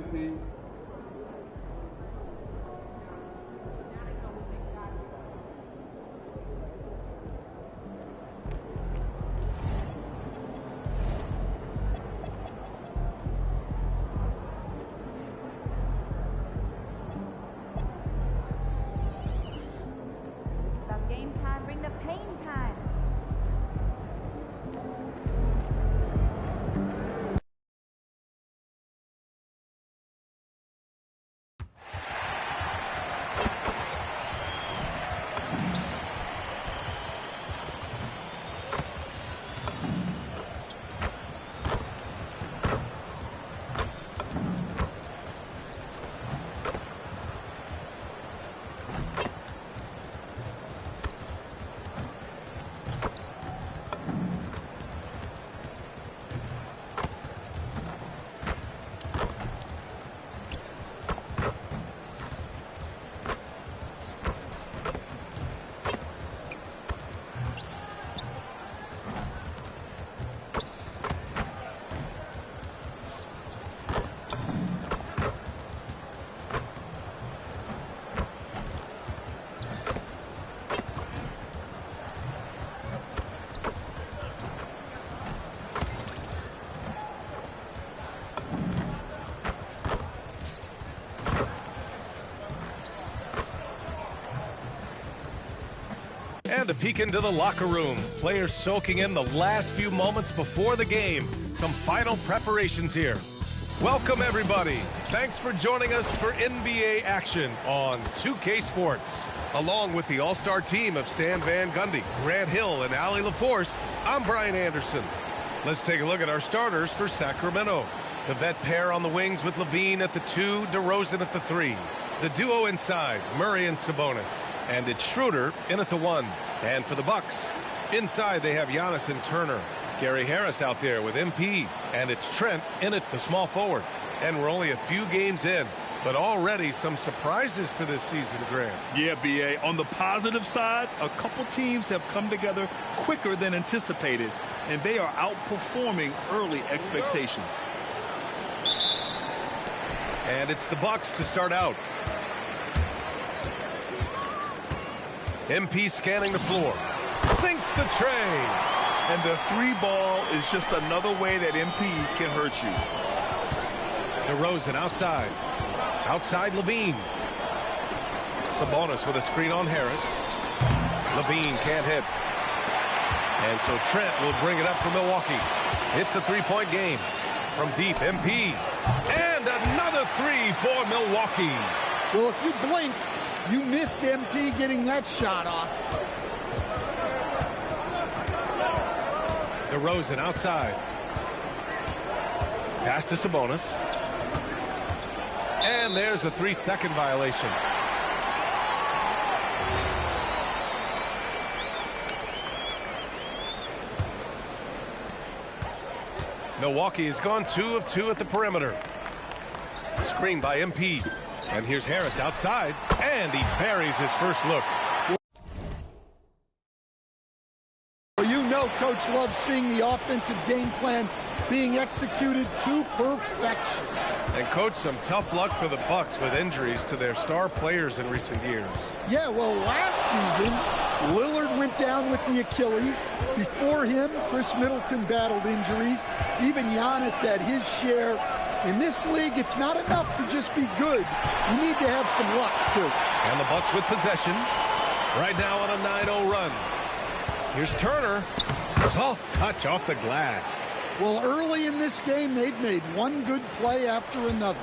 MP. It's about game time. Bring the pain time. And a peek into the locker room. Players soaking in the last few moments before the game. Some final preparations here. Welcome, everybody. Thanks for joining us for NBA action on 2K Sports. Along with the all-star team of Stan Van Gundy, Grant Hill, and Allie LaForce, I'm Brian Anderson. Let's take a look at our starters for Sacramento. The vet pair on the wings with Levine at the 2, DeRozan at the 3. The duo inside, Murray and Sabonis. And it's Schroeder in at the 1. And for the Bucks, inside they have Giannis and Turner. Gary Harris out there with MP. And it's Trent in at the small forward. And we're only a few games in, but already some surprises to this season, Grant. Yeah, B.A. On the positive side, a couple teams have come together quicker than anticipated, and they are outperforming early expectations. And it's the Bucks to start out. MP scanning the floor. Sinks the tray. And the 3-ball is just another way that MP can hurt you. DeRozan outside. Outside Levine. Sabonis with a screen on Harris. Levine can't hit. And so Trent will bring it up for Milwaukee. It's a 3-point game. From deep, MP. And another 3 for Milwaukee. Well, if you blinked, you missed MP getting that shot off. DeRozan outside. Pass to Sabonis. And there's a 3-second violation. Milwaukee has gone 2 of 2 at the perimeter. Screen by MP. And here's Harris outside. And he buries his first look. You know Coach loves seeing the offensive game plan being executed to perfection. And Coach, some tough luck for the Bucks with injuries to their star players in recent years. Yeah, well, last season, Lillard went down with the Achilles. Before him, Chris Middleton battled injuries. Even Giannis had his share. In this league, it's not enough to just be good. You need to have some luck, too. And the Bucks with possession. Right now on a 9-0 run. Here's Turner. Soft touch off the glass. Well, early in this game, they've made one good play after another.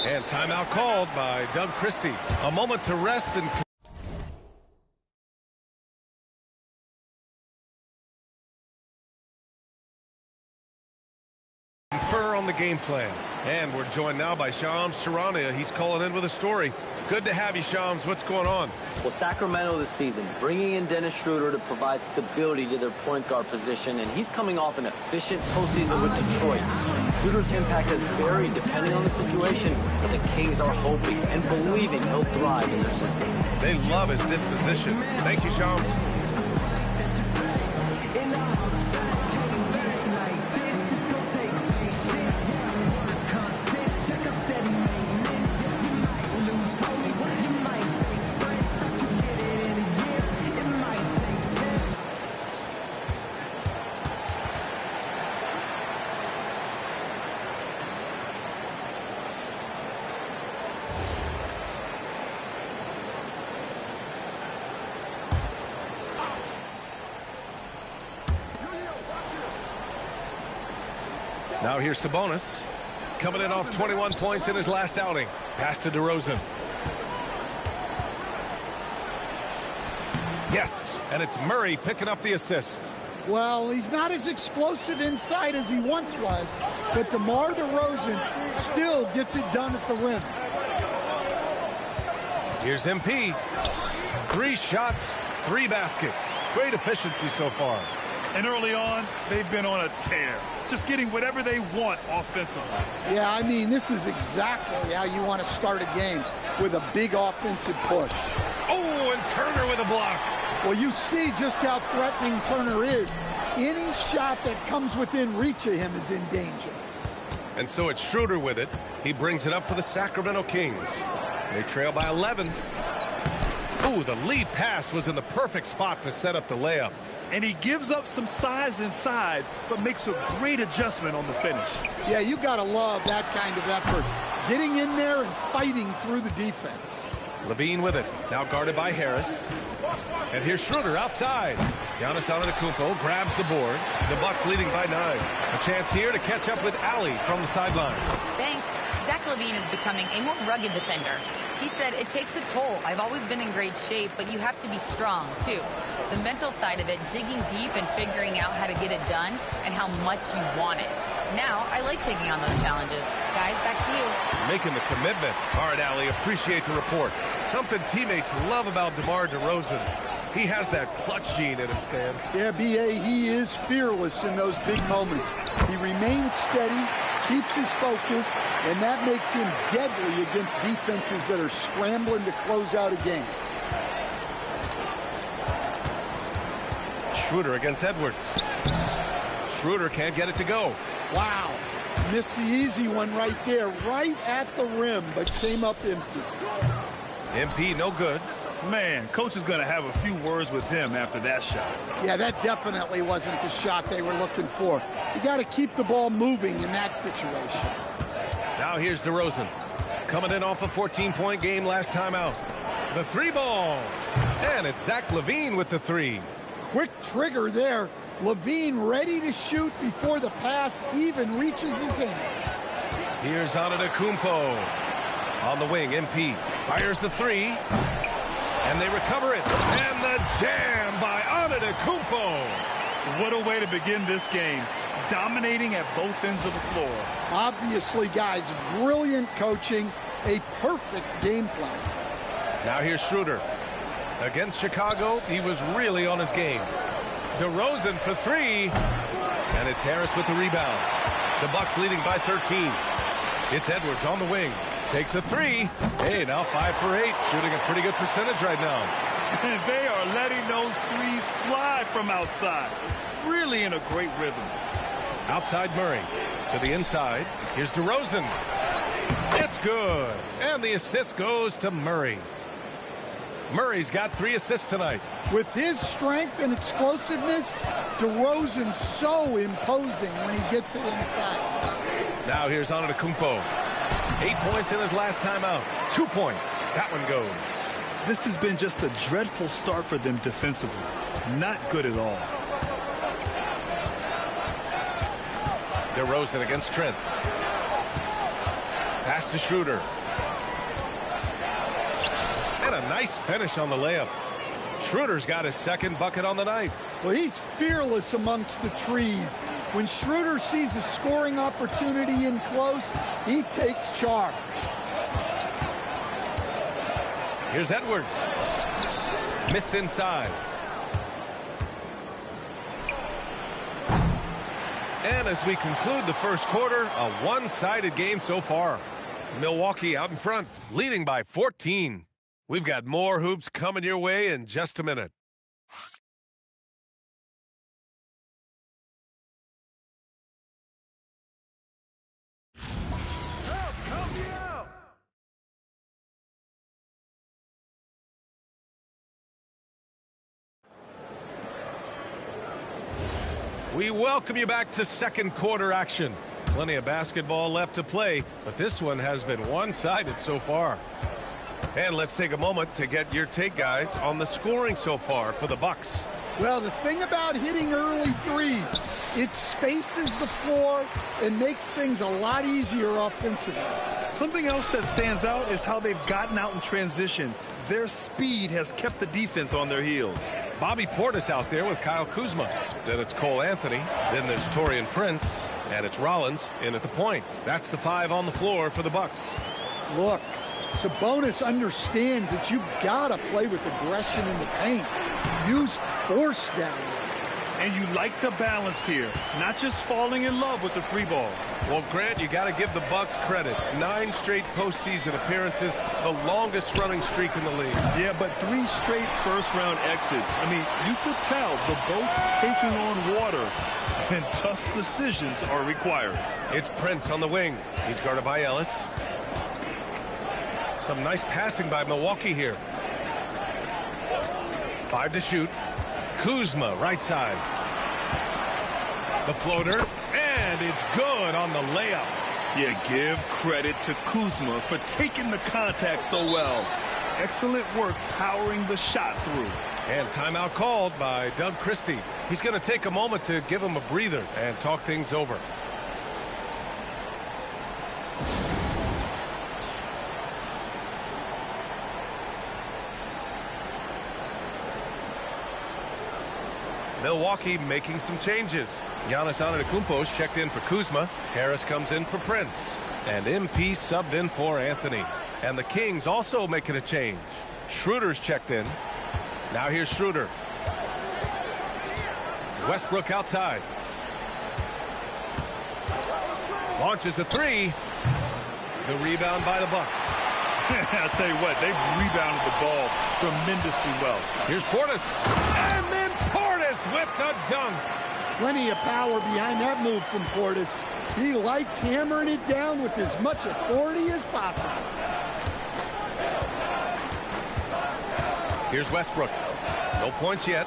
And timeout called by Doug Christie. A moment to rest and confer on the game plan. And we're joined now by Shams Charania. He's calling in with a story. Good to have you, Shams. What's going on? Well, Sacramento this season, bringing in Dennis Schroeder to provide stability to their point guard position, and he's coming off an efficient postseason with Detroit. Schroeder's impact has varied depending on the situation, but the Kings are hoping and believing he'll thrive in their system. They love his disposition. Thank you, Shams. Now here's Sabonis. Coming in off 21 points in his last outing. Pass to DeRozan. Yes, and it's Murray picking up the assist. Well, he's not as explosive inside as he once was, but DeMar DeRozan still gets it done at the rim. Here's MP. 3 shots, 3 baskets. Great efficiency so far. And early on, they've been on a tear. Just getting whatever they want offensively. Yeah, I mean, this is exactly how you want to start a game, with a big offensive push. Oh, and Turner with a block. Well, you see just how threatening Turner is. Any shot that comes within reach of him is in danger. And so it's Schroeder with it. He brings it up for the Sacramento Kings. They trail by 11. Ooh, the lead pass was in the perfect spot to set up the layup. And he gives up some size inside, but makes a great adjustment on the finish. Yeah, you got to love that kind of effort. Getting in there and fighting through the defense. Levine with it. Now guarded by Harris. And here's Schroeder outside. Giannis Antetokounmpo grabs the board. The Bucks leading by 9. A chance here to catch up with Allie from the sideline. Thanks. Zach LaVine is becoming a more rugged defender. He said, it takes a toll. I've always been in great shape, but you have to be strong, too. The mental side of it, digging deep and figuring out how to get it done and how much you want it. Now, I like taking on those challenges. Guys, back to you. Making the commitment. All right, Allie, appreciate the report. Something teammates love about DeMar DeRozan. He has that clutch gene in him, Stan. Yeah, B.A., he is fearless in those big moments. He remains steady, keeps his focus, and that makes him deadly against defenses that are scrambling to close out a game. Schroeder against Edwards. Schroeder can't get it to go. Wow. Missed the easy one right there, right at the rim, but came up empty. MP no good. Man, coach is going to have a few words with him after that shot. Yeah, that definitely wasn't the shot they were looking for. You got to keep the ball moving in that situation. Now here's DeRozan. Coming in off a 14-point game last time out. The 3 ball. And it's Zach LaVine with the 3. Quick trigger there. LaVine ready to shoot before the pass even reaches his hands. Here's Antetokounmpo. On the wing, MP fires the 3. And they recover it. And the jam by Antetokounmpo. What a way to begin this game. Dominating at both ends of the floor. Obviously, guys, brilliant coaching. A perfect game plan. Now here's Schroeder. Against Chicago, he was really on his game. DeRozan for 3. And it's Harris with the rebound. The Bucks leading by 13. It's Edwards on the wing. Takes a 3. Hey, now 5 for 8. Shooting a pretty good percentage right now. And they are letting those threes fly from outside. Really in a great rhythm. Outside Murray. To the inside. Here's DeRozan. It's good. And the assist goes to Murray. Murray's got 3 assists tonight. With his strength and explosiveness, DeRozan's so imposing when he gets it inside. Now here's Antetokounmpo. 8 points in his last time out. 2 points. That one goes. This has been just a dreadful start for them defensively. Not good at all. DeRozan against Trent. Pass to Schroeder. And a nice finish on the layup. Schroeder's got his 2nd bucket on the night. Well, he's fearless amongst the trees. When Schroeder sees a scoring opportunity in close, he takes charge. Here's Edwards. Missed inside. And as we conclude the first quarter, a one-sided game so far. Milwaukee out in front, leading by 14. We've got more hoops coming your way in just a minute. We welcome you back to second quarter action. Plenty of basketball left to play, but this one has been one-sided so far. And let's take a moment to get your take, guys, on the scoring so far for the Bucks. Well, the thing about hitting early threes, it spaces the floor and makes things a lot easier offensively. Something else that stands out is how they've gotten out in transition. Their speed has kept the defense on their heels. Bobby Portis out there with Kyle Kuzma. Then it's Cole Anthony. Then there's Taurean Prince. And it's Rollins in at the point. That's the 5 on the floor for the Bucks. Look, Sabonis understands that you gotta play with aggression in the paint. Use force down there. And you like the balance here, not just falling in love with the free ball. Well, Grant, you got to give the Bucks credit. 9 straight postseason appearances, the longest running streak in the league. Yeah, but 3 straight first-round exits. I mean, you could tell the boat's taking on water, and tough decisions are required. It's Prince on the wing. He's guarded by Ellis. Some nice passing by Milwaukee here. 5 to shoot. Kuzma, right side. The floater, and it's good on the layup. Yeah, give credit to Kuzma for taking the contact so well. Excellent work powering the shot through. And timeout called by Doug Christie. He's going to take a moment to give him a breather and talk things over. Milwaukee making some changes. Giannis Antetokounmpo's checked in for Kuzma. Harris comes in for Prince. And MP subbed in for Anthony. And the Kings also making a change. Schroeder's checked in. Now here's Schroeder. Westbrook outside. Launches a 3. The rebound by the Bucks. I'll tell you what, they've rebounded the ball tremendously well. Here's Portis. And then Portis with the dunk. Plenty of power behind that move from Portis. He likes hammering it down with as much authority as possible. Here's Westbrook. No points yet.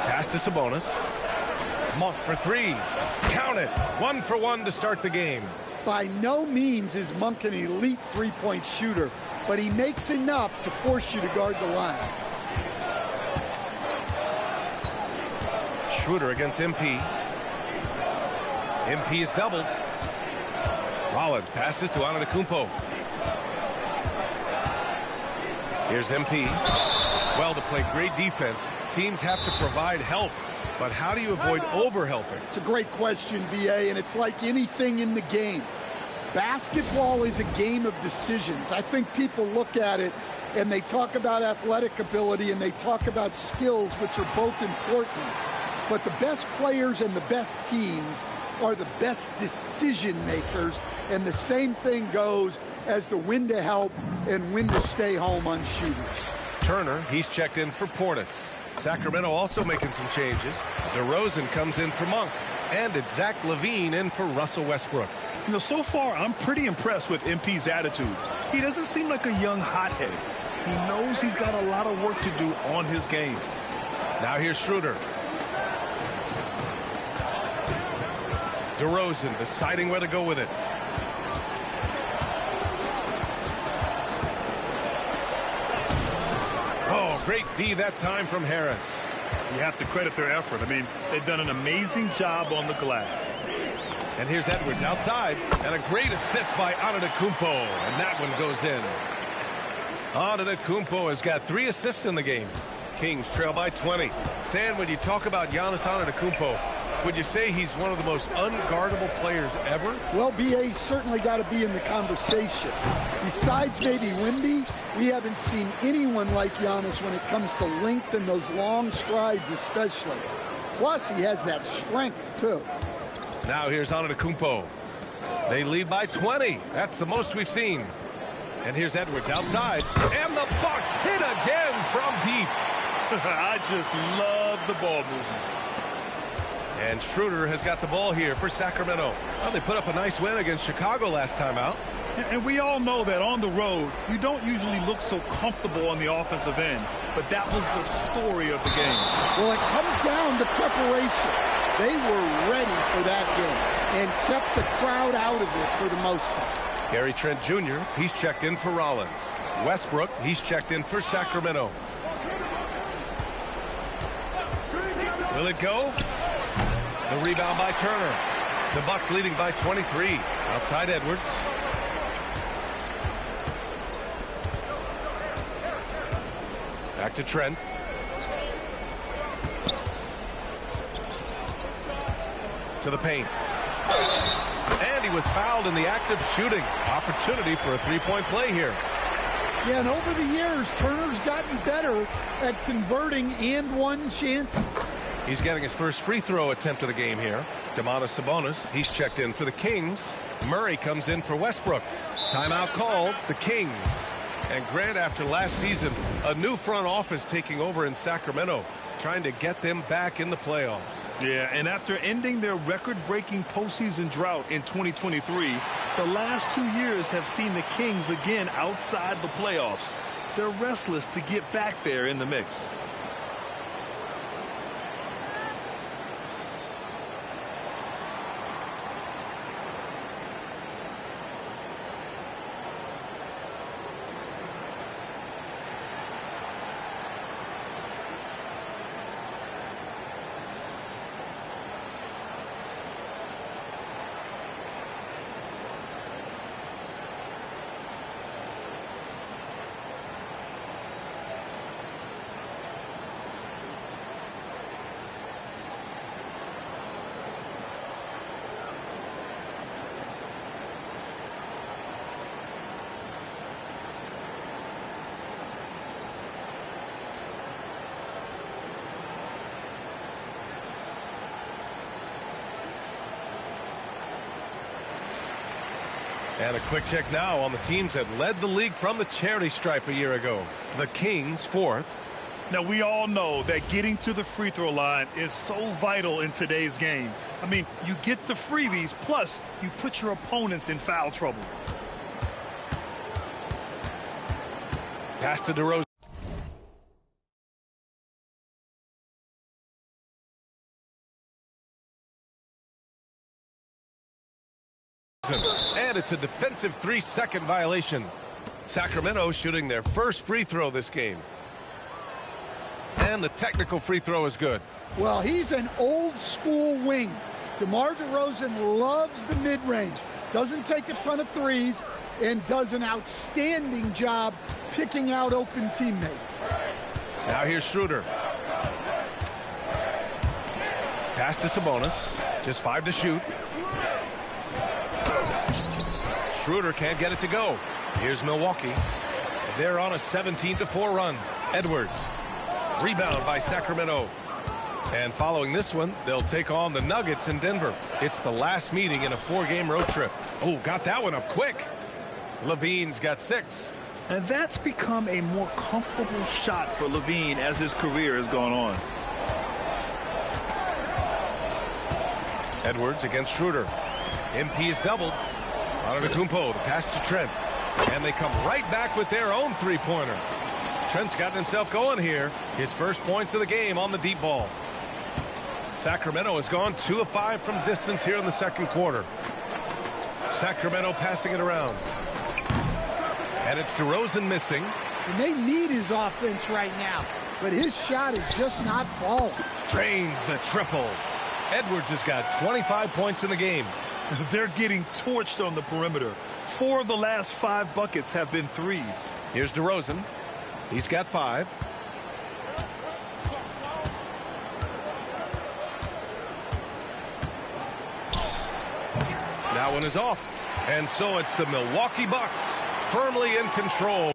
Pass to Sabonis. Monk for 3. Count it. 1 for 1 to start the game. By no means is Monk an elite three-point shooter, but he makes enough to force you to guard the line. Schroeder against MP. MP is doubled. Rollins passes to Antetokounmpo. Here's MP. Well, to play great defense, teams have to provide help. But how do you avoid overhelping? It's a great question, B.A., and it's like anything in the game. Basketball is a game of decisions. I think people look at it and they talk about athletic ability and they talk about skills, which are both important. But the best players and the best teams are the best decision makers, and the same thing goes as to when to help and when to stay home on shooters. Turner, he's checked in for Portis. Sacramento also making some changes. DeRozan comes in for Monk. And it's Zach LaVine in for Russell Westbrook. You know, so far, I'm pretty impressed with MP's attitude. He doesn't seem like a young hothead. He knows he's got a lot of work to do on his game. Now here's Schroeder. DeRozan deciding where to go with it. Oh, great D that time from Harris. You have to credit their effort. I mean, they've done an amazing job on the glass. And here's Edwards outside. And a great assist by Antetokounmpo. And that one goes in. Antetokounmpo has got 3 assists in the game. Kings trail by 20. Stan, when you talk about Giannis Antetokounmpo, would you say he's one of the most unguardable players ever? Well, B.A. certainly got to be in the conversation. Besides maybe Wemby, we haven't seen anyone like Giannis when it comes to length and those long strides especially. Plus, he has that strength, too. Now here's Antetokounmpo. They lead by 20. That's the most we've seen. And here's Edwards outside. And the Bucks hit again from deep. I just love the ball movement. And Schroeder has got the ball here for Sacramento. Well, they put up a nice win against Chicago last time out. And we all know that on the road, you don't usually look so comfortable on the offensive end. But that was the story of the game. Well, it comes down to preparation. They were ready for that game and kept the crowd out of it for the most part. Gary Trent Jr., he's checked in for Rollins. Westbrook, he's checked in for Sacramento. Will it go? The rebound by Turner. The Bucks leading by 23. Outside Edwards. Back to Trent. To the paint. And he was fouled in the act of shooting. Opportunity for a three-point play here. Yeah, and over the years, Turner's gotten better at converting and one chances. He's getting his first free throw attempt of the game here. Domantas Sabonis, he's checked in for the Kings. Murray comes in for Westbrook. Timeout called, the Kings. And Grant, after last season, a new front office taking over in Sacramento, trying to get them back in the playoffs. Yeah, and after ending their record-breaking postseason drought in 2023, the last 2 years have seen the Kings again outside the playoffs. They're restless to get back there in the mix. And a quick check now on the teams that led the league from the charity stripe a year ago. The Kings, 4th. Now, we all know that getting to the free throw line is so vital in today's game. I mean, you get the freebies, plus you put your opponents in foul trouble. Pass to DeRozan. And it's a defensive 3-second violation. Sacramento shooting their first free throw this game. And the technical free throw is good. Well, he's an old school wing. DeMar DeRozan loves the mid-range. Doesn't take a ton of threes and does an outstanding job picking out open teammates. Now here's Schroeder. Pass to Sabonis. Just 5 to shoot. Schroeder can't get it to go. Here's Milwaukee. They're on a 17-4 run. Edwards. Rebound by Sacramento. And following this one, they'll take on the Nuggets in Denver. It's the last meeting in a 4-game road trip. Oh, got that one up quick. Levine's got 6. And that's become a more comfortable shot for Levine as his career has gone on. Edwards against Schroeder. MP is doubled. Antetokounmpo, the pass to Trent. And they come right back with their own three-pointer. Trent's gotten himself going here. His first points of the game on the deep ball. Sacramento has gone 2 of 5 from distance here in the second quarter. Sacramento passing it around. And it's DeRozan missing. And they need his offense right now, but his shot is just not falling. Drains the triple. Edwards has got 25 points in the game. They're getting torched on the perimeter. 4 of the last 5 buckets have been threes. Here's DeRozan. He's got 5. That one is off. And so it's the Milwaukee Bucks firmly in control.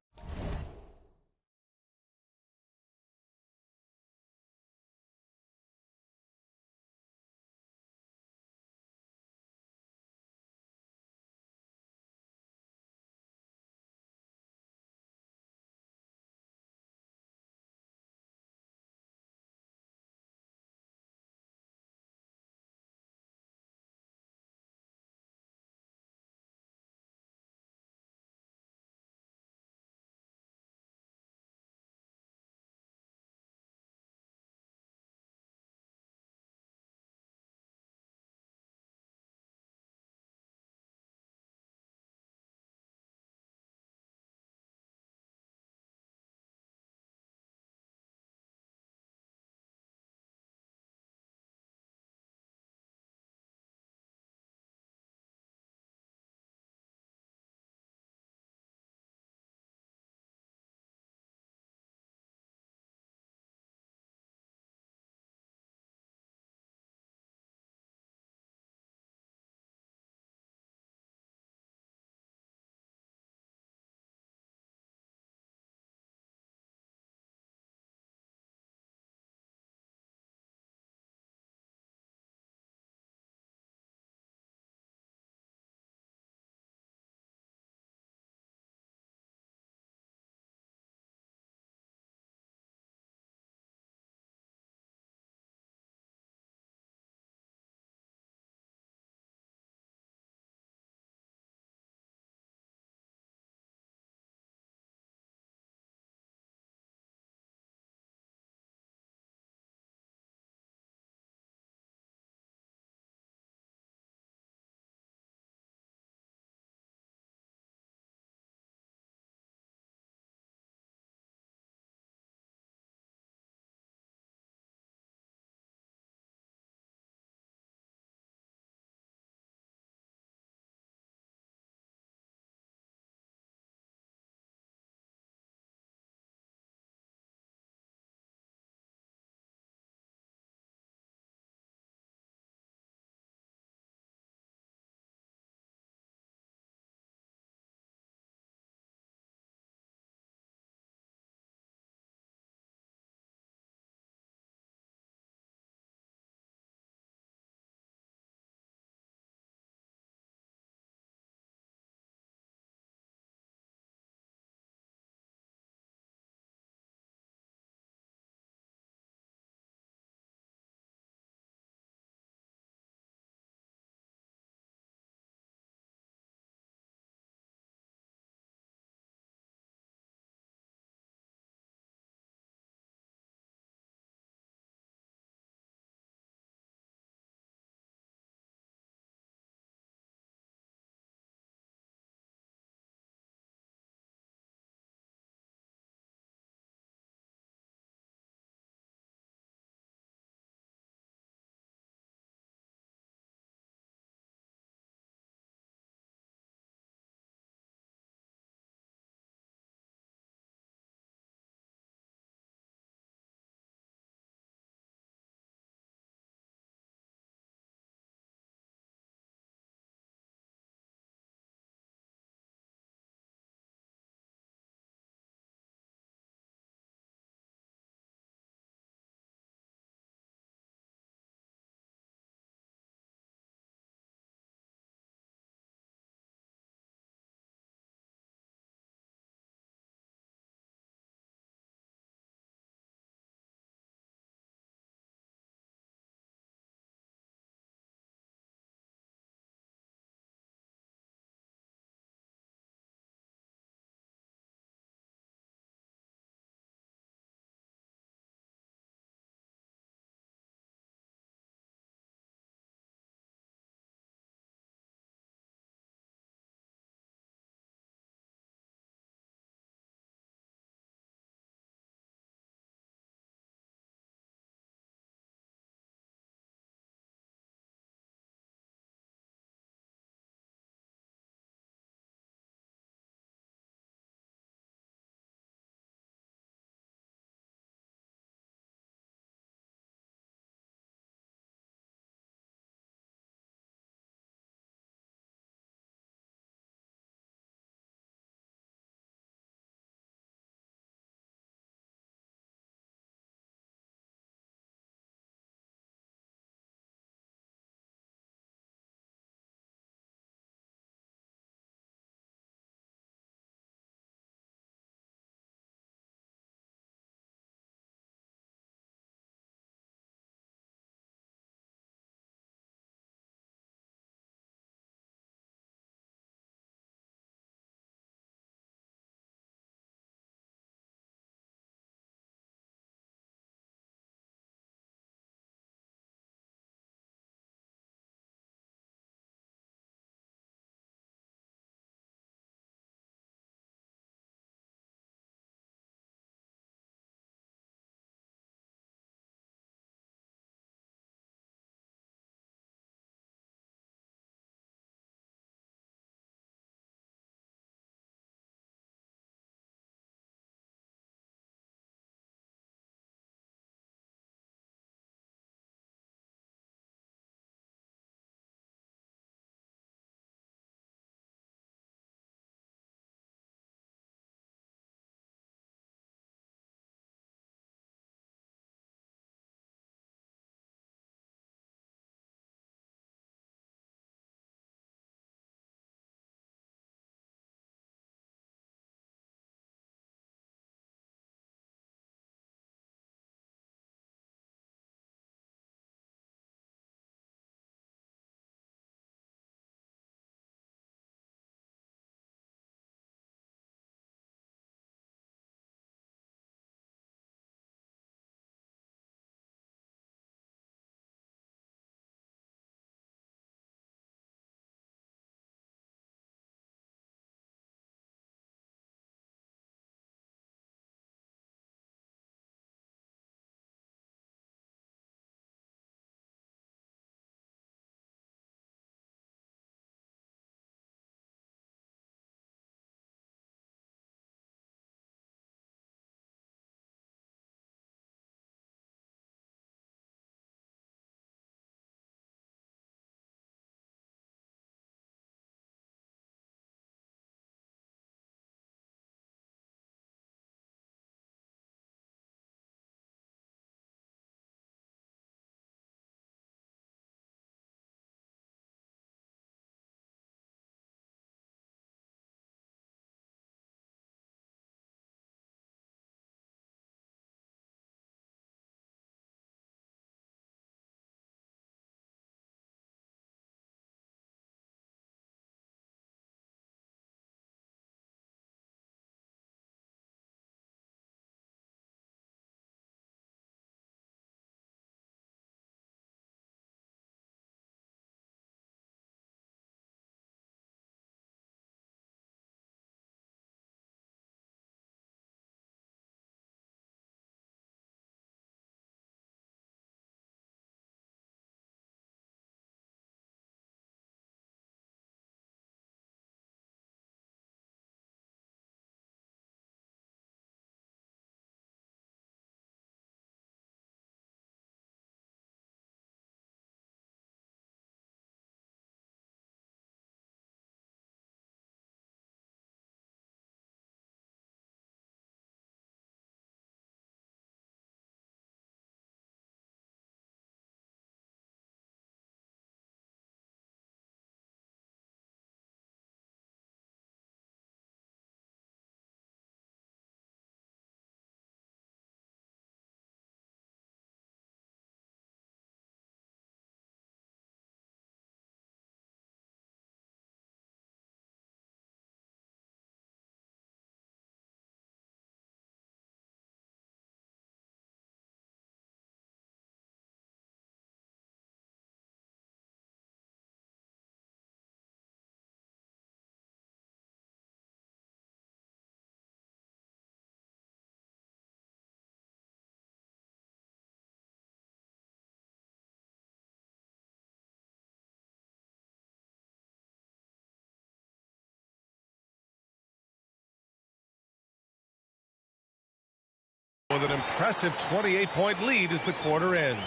with an impressive 28-point lead as the quarter ends.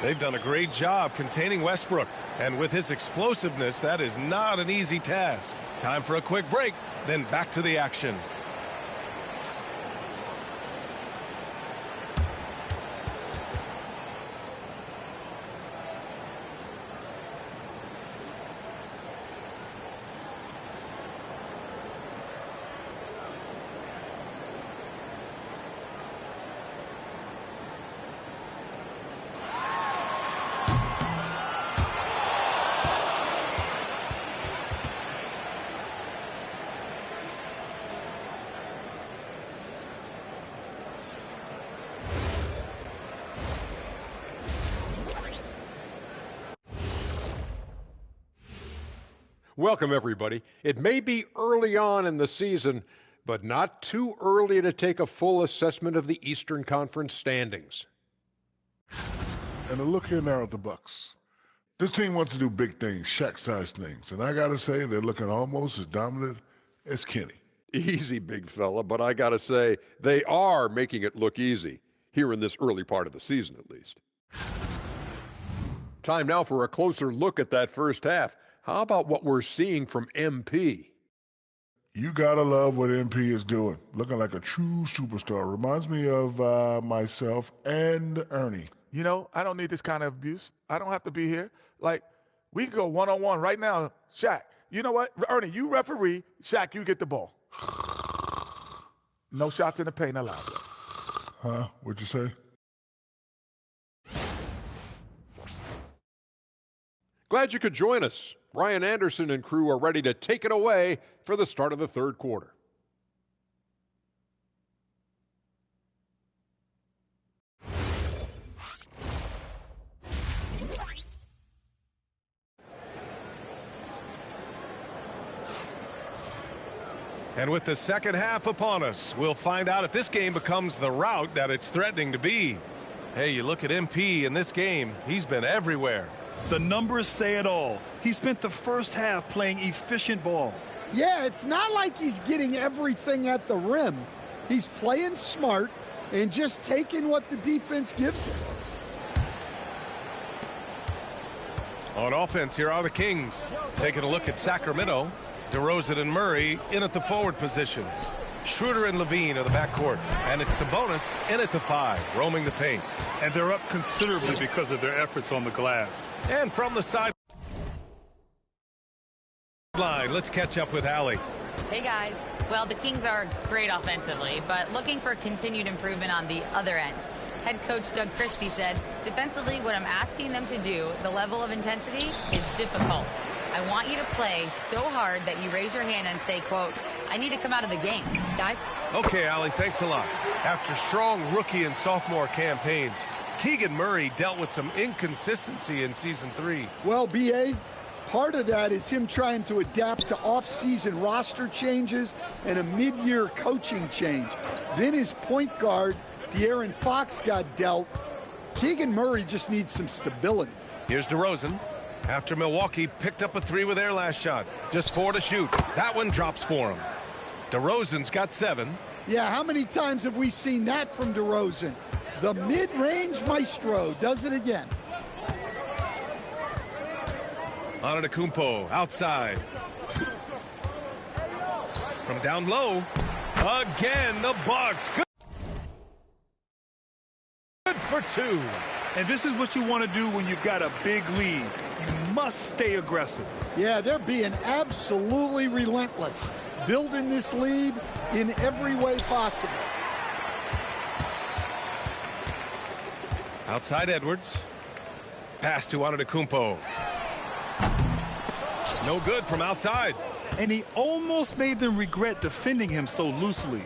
They've done a great job containing Westbrook, and with his explosiveness, that is not an easy task. Time for a quick break, then back to the action. Welcome, everybody. It may be early on in the season, but not too early to take a full assessment of the Eastern Conference standings. And to look here now at the Bucks. This team wants to do big things, Shaq-sized things. And I got to say, they're looking almost as dominant as Kenny. Easy, big fella, but I got to say, they are making it look easy, here in this early part of the season at least. Time now for a closer look at that first half. How about what we're seeing from MP? You got to love what MP is doing. Looking like a true superstar. Reminds me of myself and Ernie. You know, I don't need this kind of abuse. I don't have to be here. Like, we can go one-on-one right now. Shaq, you know what? Ernie, you referee. Shaq, you get the ball. No shots in the paint allowed. Huh? What'd you say? Glad you could join us. Brian Anderson and crew are ready to take it away for the start of the third quarter. And with the second half upon us, we'll find out if this game becomes the rout that it's threatening to be. Hey, you look at MP in this game, he's been everywhere. The numbers say it all. He spent the first half playing efficient ball. Yeah, it's not like he's getting everything at the rim. He's playing smart and just taking what the defense gives him. On offense, here are the Kings. Taking a look at Sacramento. DeRozan and Murray in at the forward positions. Schroeder and Levine are the backcourt. And it's Sabonis in at the 5, roaming the paint. And they're up considerably because of their efforts on the glass. And from the sideline, let's catch up with Allie. Hey, guys. Well, the Kings are great offensively, but looking for continued improvement on the other end. Head coach Doug Christie said, defensively, what I'm asking them to do, the level of intensity, is difficult. I want you to play so hard that you raise your hand and say, quote, I need to come out of the game. Guys? Okay, Allie, thanks a lot. After strong rookie and sophomore campaigns, Keegan Murray dealt with some inconsistency in Season 3. Well, B.A., part of that is him trying to adapt to off-season roster changes and a mid-year coaching change. Then his point guard, De'Aaron Fox, got dealt. Keegan Murray just needs some stability. Here's DeRozan. After Milwaukee picked up a 3 with their last shot. Just 4 to shoot. That one drops for him. DeRozan's got 7. Yeah, how many times have we seen that from DeRozan? The mid-range maestro does it again. Antetokounmpo outside. From down low. Again, the Bucks. Good for 2. And this is what you want to do when you've got a big lead. You must stay aggressive. Yeah, they're being absolutely relentless, building this lead in every way possible. Outside Edwards. Pass to Antetokounmpo. No good from outside. And he almost made them regret defending him so loosely.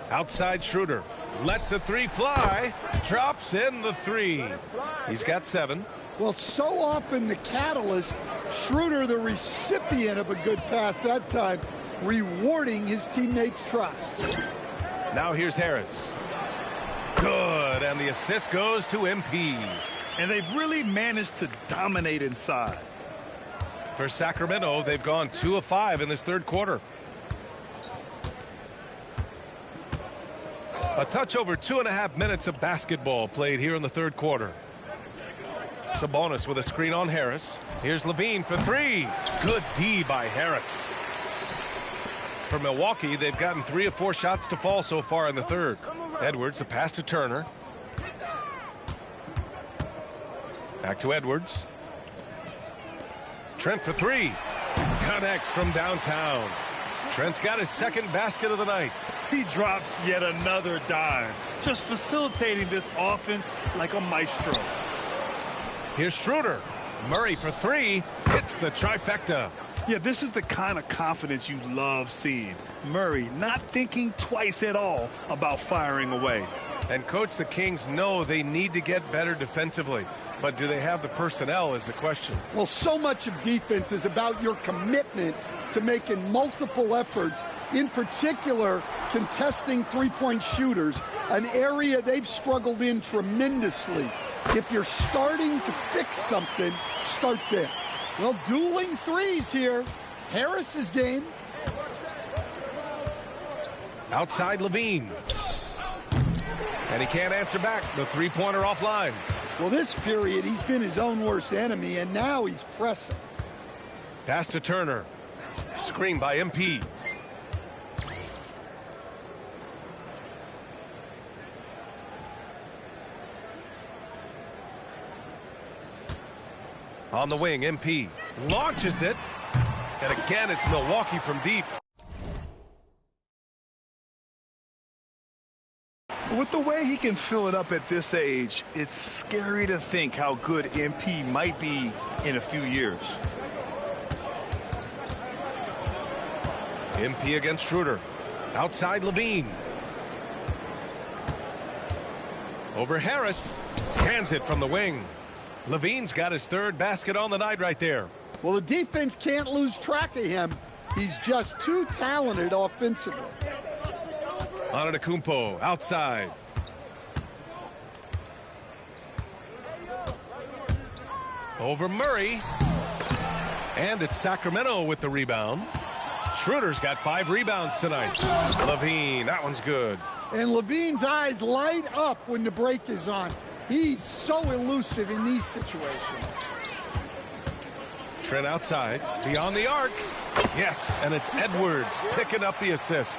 Outside Schroeder. Lets a 3 fly. Drops in the 3. He's got 7. Well, so often the catalyst, Schroeder, the recipient of a good pass that time, rewarding his teammates' trust. Now here's Harris. Good, and the assist goes to MP. And they've really managed to dominate inside. For Sacramento, they've gone 2 of 5 in this third quarter. A touch over 2.5 minutes of basketball played here in the third quarter. Sabonis with a screen on Harris. Here's Levine for three. Good D by Harris. For Milwaukee, they've gotten 3 of 4 shots to fall so far in the third. Edwards, the pass to Turner. Back to Edwards. Trent for three. Connects from downtown. Trent's got his second basket of the night. He drops yet another dime, just facilitating this offense like a maestro. Here's Schroeder. Murray for three. Hits the trifecta. Yeah, this is the kind of confidence you love seeing. Murray not thinking twice at all about firing away. And, Coach, the Kings know they need to get better defensively. But do they have the personnel is the question. Well, so much of defense is about your commitment to making multiple efforts, in particular contesting three-point shooters, an area they've struggled in tremendously. If you're starting to fix something, start there. Well, dueling threes here. Harris's game. Outside Levine. And he can't answer back. The three-pointer offline. Well, this period, he's been his own worst enemy, and now he's pressing. Pass to Turner. Screen by MP. On the wing, MP launches it. And again, it's Milwaukee from deep. With the way he can fill it up at this age, it's scary to think how good MP might be in a few years. MP against Schroeder. Outside Levine. Over Harris. Hands it from the wing. Levine's got his third basket on the night right there. Well, the defense can't lose track of him. He's just too talented offensively. Antetokounmpo outside. Over Murray. And it's Sacramento with the rebound. Schroeder's got 5 rebounds tonight. Levine, that one's good. And Levine's eyes light up when the break is on. He's so elusive in these situations. Trent outside, beyond the arc. Yes, and it's Edwards picking up the assist.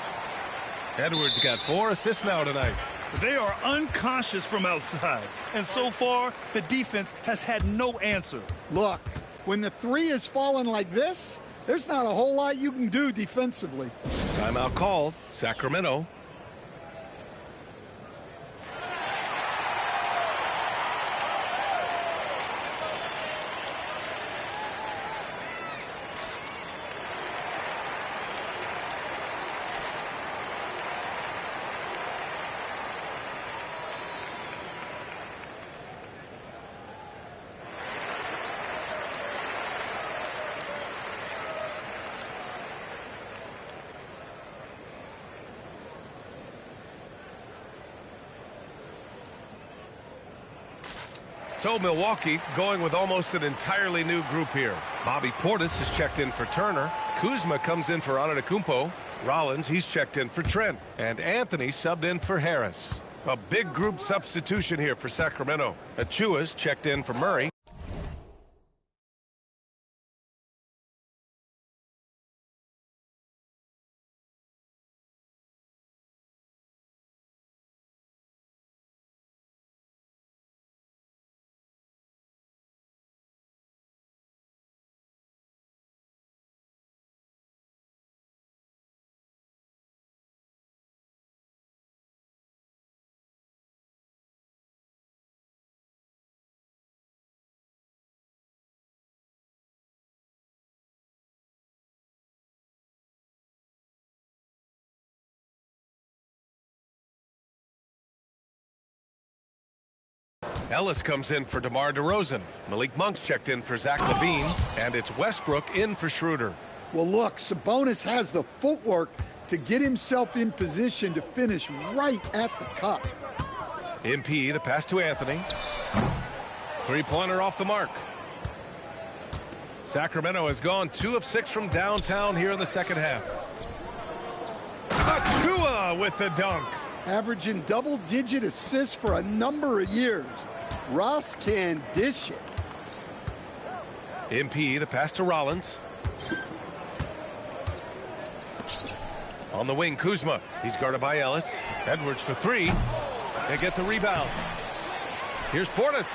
Edwards got 4 assists now tonight. They are unconscious from outside, and so far, the defense has had no answer. Look, when the three is falling like this, there's not a whole lot you can do defensively. Timeout called, Sacramento. So Milwaukee going with almost an entirely new group here. Bobby Portis has checked in for Turner. Kuzma comes in for Antetokounmpo. Rollins, he's checked in for Trent. And Anthony subbed in for Harris. A big group substitution here for Sacramento. Achua's checked in for Murray. Ellis comes in for DeMar DeRozan. Malik Monk's checked in for Zach LaVine. And it's Westbrook in for Schroeder. Well, look, Sabonis has the footwork to get himself in position to finish right at the cup. MP, the pass to Anthony. Three-pointer off the mark. Sacramento has gone 2 of 6 from downtown here in the second half. Achua with the dunk. averaging double-digit assists for a number of years. Russ can dish it. MP, the pass to Rollins. On the wing, Kuzma. He's guarded by Ellis. Edwards for three. They get the rebound. Here's Portis.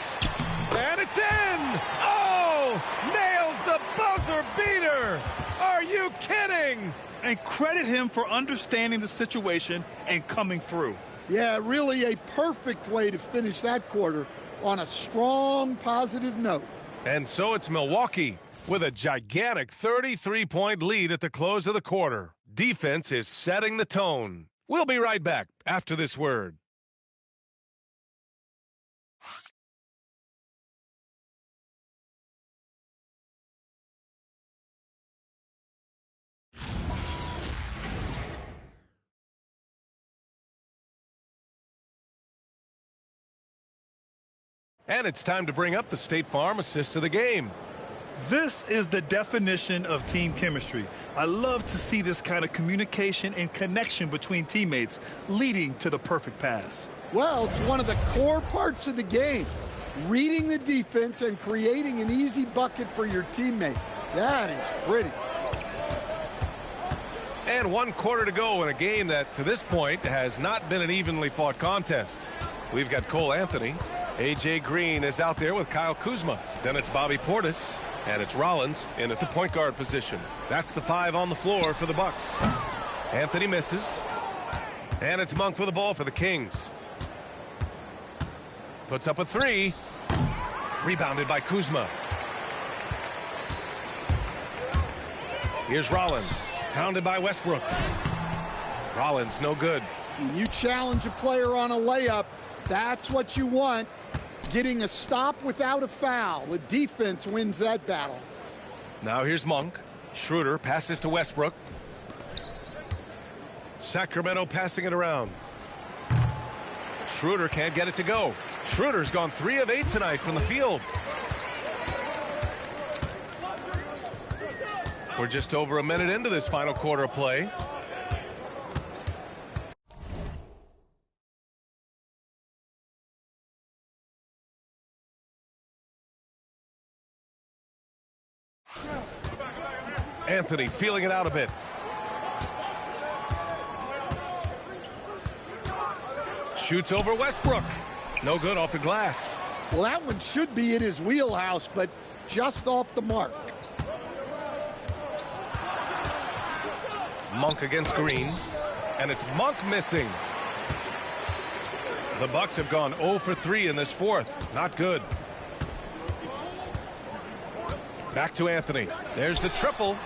And it's in! Oh! Nails the buzzer beater! Are you kidding? And credit him for understanding the situation and coming through. Yeah, really a perfect way to finish that quarter on a strong, positive note. And so it's Milwaukee with a gigantic 33-point lead at the close of the quarter. Defense is setting the tone. We'll be right back after this word. And it's time to bring up the State Farm assist of the game. This is the definition of team chemistry. I love to see this kind of communication and connection between teammates leading to the perfect pass. Well, it's one of the core parts of the game. Reading the defense and creating an easy bucket for your teammate. That is pretty. And 1 quarter to go in a game that, to this point, has not been an evenly fought contest. We've got Cole Anthony. A.J. Green is out there with Kyle Kuzma. Then it's Bobby Portis. And it's Rollins in at the point guard position. That's the 5 on the floor for the Bucks. Anthony misses. And it's Monk with the ball for the Kings. Puts up a 3. Rebounded by Kuzma. Here's Rollins. Pounded by Westbrook. Rollins, no good. When you challenge a player on a layup, that's what you want. Getting a stop without a foul. The defense wins that battle. Now here's Monk. Schroeder passes to Westbrook. Sacramento passing it around. Schroeder can't get it to go. Schroeder's gone 3 of 8 tonight from the field. We're just over a minute into this final quarter of play. Anthony feeling it out a bit. Shoots over Westbrook. No good off the glass. Well, that one should be in his wheelhouse, but just off the mark. Monk against Green. And it's Monk missing. The Bucks have gone 0 for 3 in this fourth. Not good. Back to Anthony. There's the triple.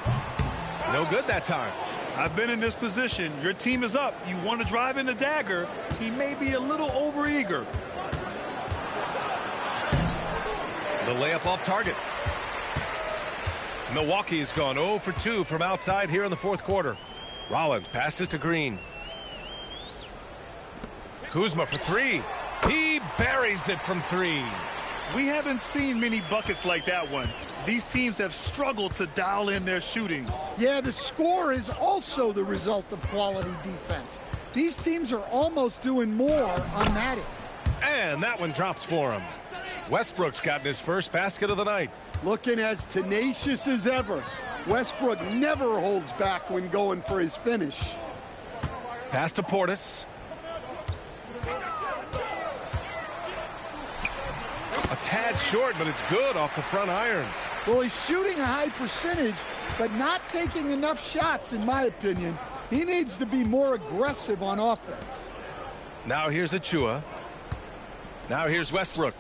No good that time. I've been in this position. Your team is up. You want to drive in the dagger. He may be a little overeager. The layup off target. Milwaukee's gone 0 for 2 from outside here in the fourth quarter. Rollins passes to Green. Kuzma for 3. He buries it from 3. We haven't seen many buckets like that one. These teams have struggled to dial in their shooting. Yeah, the score is also the result of quality defense. These teams are almost doing more on that end. And that one drops for him. Westbrook's gotten his first basket of the night. Looking as tenacious as ever. Westbrook never holds back when going for his finish. Pass to Portis. A tad short, but it's good off the front iron. Well, he's shooting a high percentage, but not taking enough shots, in my opinion. He needs to be more aggressive on offense. Now here's Achua. Now here's Westbrook.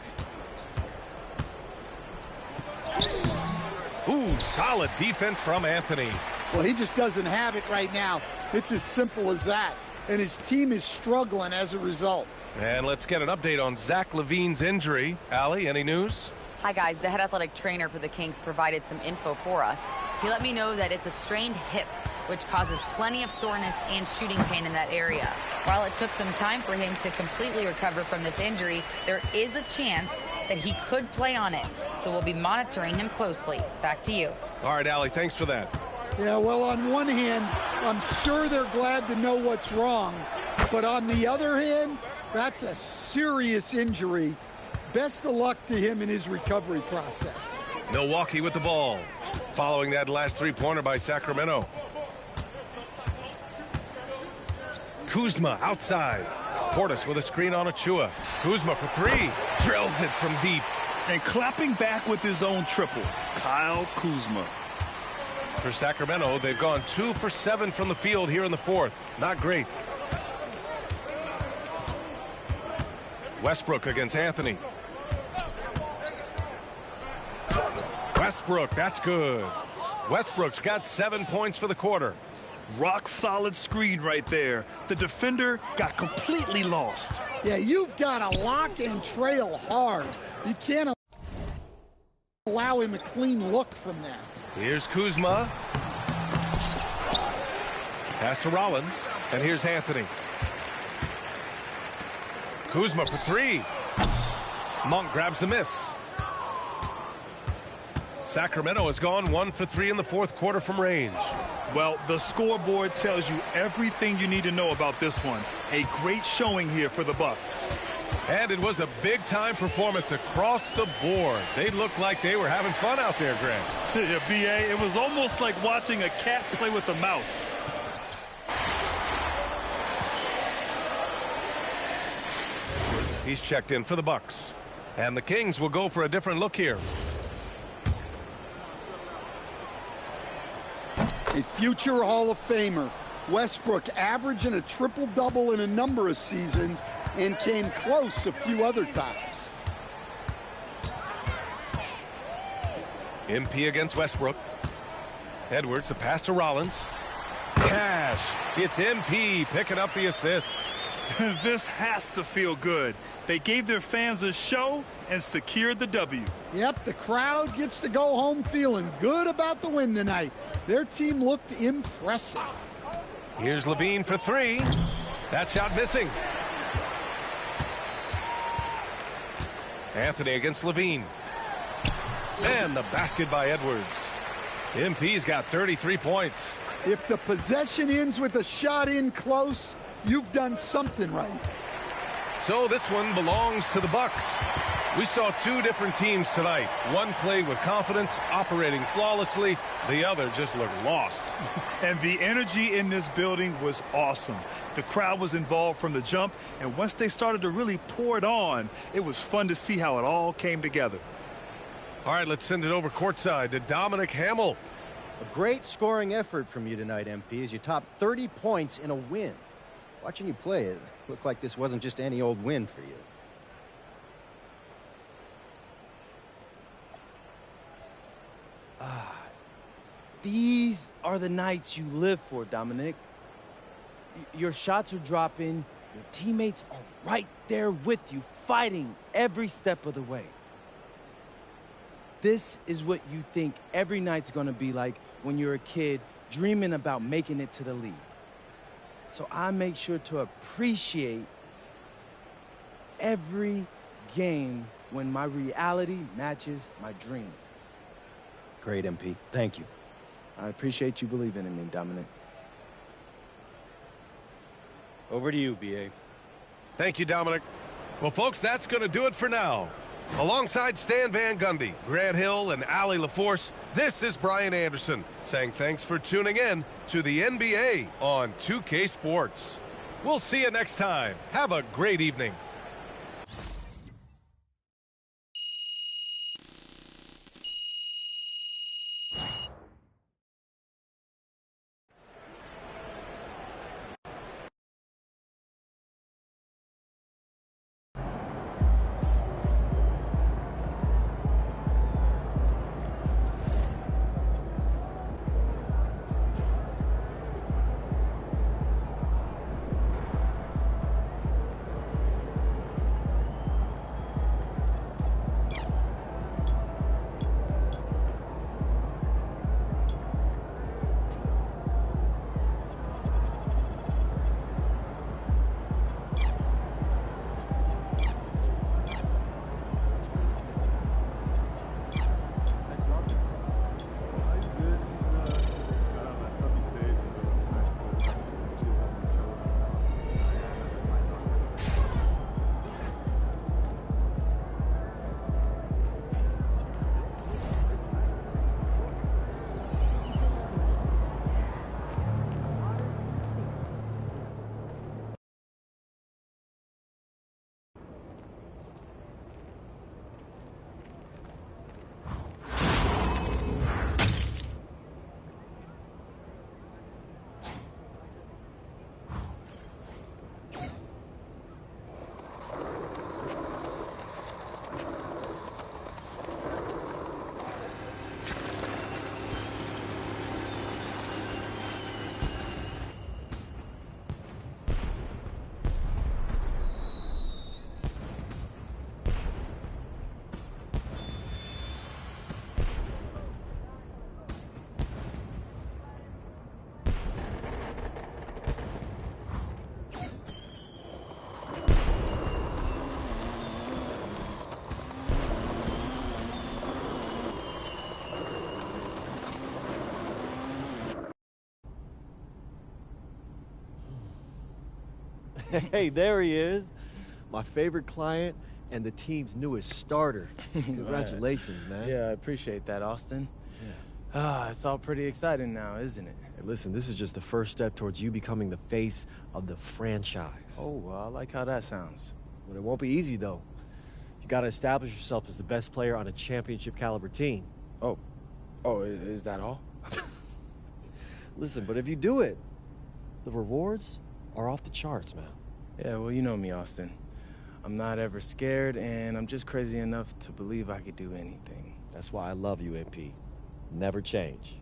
Ooh, solid defense from Anthony. Well, he just doesn't have it right now. It's as simple as that. And his team is struggling as a result. And let's get an update on Zach LaVine's injury. Allie, any news? Hi, guys. The head athletic trainer for the Kings provided some info for us. He let me know that it's a strained hip, which causes plenty of soreness and shooting pain in that area. While it took some time for him to completely recover from this injury, there is a chance that he could play on it. So we'll be monitoring him closely. Back to you. All right, Allie, thanks for that. Yeah, well, on one hand, I'm sure they're glad to know what's wrong. But on the other hand, that's a serious injury. Best of luck to him in his recovery process. Milwaukee with the ball, following that last three-pointer by Sacramento. Kuzma outside. Portis with a screen on Achua. Kuzma for three. Drills it from deep. And clapping back with his own triple, Kyle Kuzma. For Sacramento, they've gone 2 for 7 from the field here in the fourth. Not great. Westbrook against Anthony. Westbrook, that's good. Westbrook's got 7 points for the quarter. Rock solid screen right there. The defender got completely lost. Yeah, you've got to lock and trail hard. You can't allow him a clean look from that. Here's Kuzma. Pass to Rollins. And here's Anthony. Kuzma for three. Monk grabs the miss. Sacramento has gone 1 for 3 in the fourth quarter from range. Well, the scoreboard tells you everything you need to know about this one. A great showing here for the Bucks. And it was a big-time performance across the board. They looked like they were having fun out there, Grant. Yeah, B.A., it was almost like watching a cat play with a mouse. He's checked in for the Bucks. And the Kings will go for a different look here. A future Hall of Famer, Westbrook averaging a triple-double in a number of seasons and came close a few other times. MP against Westbrook. Edwards, the pass to Rollins. Cash. It's MP picking up the assist. This has to feel good. They gave their fans a show and secured the W. Yep, the crowd gets to go home feeling good about the win tonight. Their team looked impressive. Here's Levine for three. That shot missing. Anthony against Levine. And the basket by Edwards. MP's got 33 points. If the possession ends with a shot in close, you've done something right. So this one belongs to the Bucks. We saw two different teams tonight. One played with confidence, operating flawlessly. The other just looked lost. And the energy in this building was awesome. The crowd was involved from the jump, and once they started to really pour it on, it was fun to see how it all came together. All right, let's send it over courtside to Dominic Hamill. A great scoring effort from you tonight, MP, as you topped 30 points in a win. Watching you play, it looked like this wasn't just any old win for you. These are the nights you live for, Dominic. Your shots are dropping. Your teammates are right there with you, fighting every step of the way. This is what you think every night's going to be like when you're a kid dreaming about making it to the league. So I make sure to appreciate every game when my reality matches my dream. Great, MP. Thank you. I appreciate you believing in me, Dominic. Over to you, B.A. Thank you, Dominic. Well, folks, that's going to do it for now. Alongside Stan Van Gundy, Grant Hill, and Allie LaForce, this is Brian Anderson saying thanks for tuning in to the NBA on 2K Sports. We'll see you next time. Have a great evening. Hey, there he is. My favorite client and the team's newest starter. Congratulations, man. Yeah, I appreciate that, Austin. Yeah. It's all pretty exciting now, isn't it? Hey, listen, this is just the first step towards you becoming the face of the franchise. Oh, well, I like how that sounds. But it won't be easy, though. You got to establish yourself as the best player on a championship-caliber team. Oh, is that all? Listen, but if you do it, the rewards are off the charts, man. Yeah, well, you know me, Austin. I'm not ever scared, and I'm just crazy enough to believe I could do anything. That's why I love you, MP. Never change.